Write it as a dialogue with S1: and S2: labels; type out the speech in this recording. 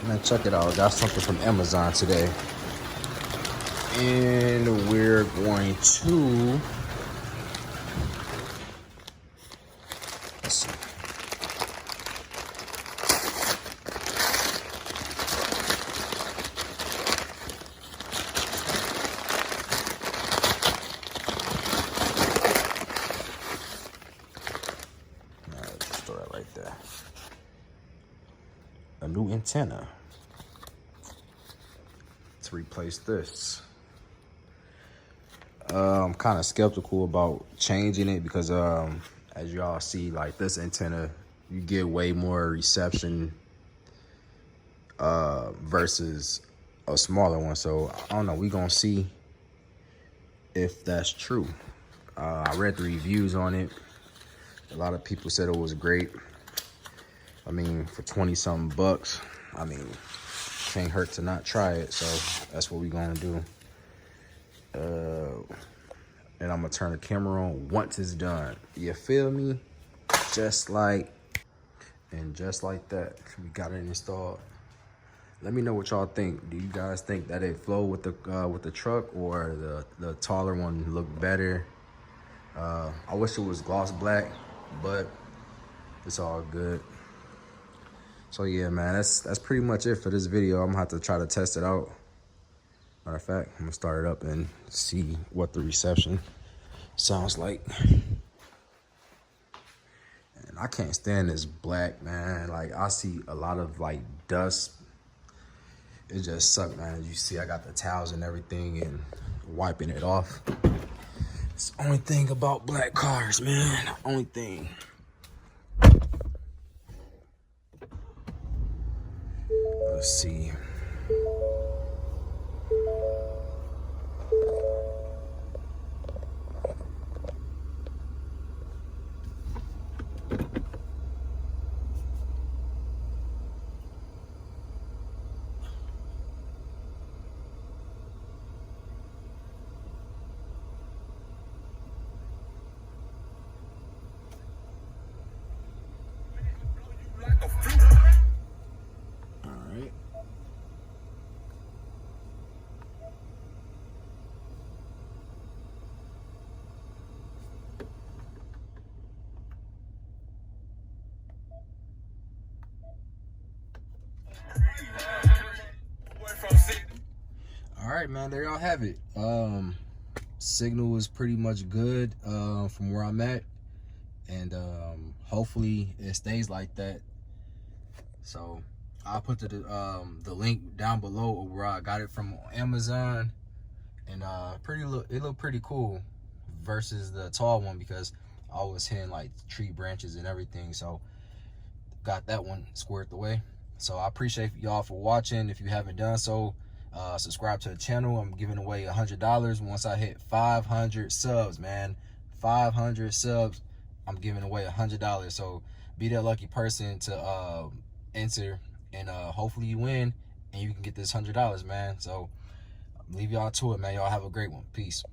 S1: Man, check it out. I got something from Amazon today. And we're going to... Let's see. Just throw that right there. A new antenna to replace this. I'm kind of skeptical about changing it because as y'all see, like this antenna, you get way more reception versus a smaller one. So I don't know, we gonna see if that's true. I read the reviews on it. A lot of people said it was great. I mean, for 20 something bucks, I mean, can't hurt to not try it. So that's what we gonna do. And I'm gonna turn the camera on once it's done. You feel me? Just like that, we got it installed. Let me know what y'all think. Do you guys think that it flow with the truck, or the taller one look better? I wish it was gloss black, but it's all good. So yeah, man, that's pretty much it for this video. I'm gonna have to try to test it out. Matter of fact, I'm gonna start it up and see what the reception sounds like. And I can't stand this black, man. Like, I see a lot of like dust. It just sucks, man. As you see, I got the towels and everything and wiping it off. It's the only thing about black cars, man. Only thing. Let's see. All right, man, there y'all have it. Signal is pretty much good from where I'm at, and hopefully it stays like that. So I'll put the link down below where I got it from Amazon, and it looked pretty cool versus the tall one, because I was hitting like tree branches and everything. So got that one squared away. So I appreciate y'all for watching. If you haven't done so, subscribe to the channel. I'm giving away $100 once I hit 500 subs, man. 500 subs, I'm giving away $100. So be that lucky person to enter, and hopefully you win and you can get this $100, man. So leave y'all to it, man. Y'all have a great one. Peace.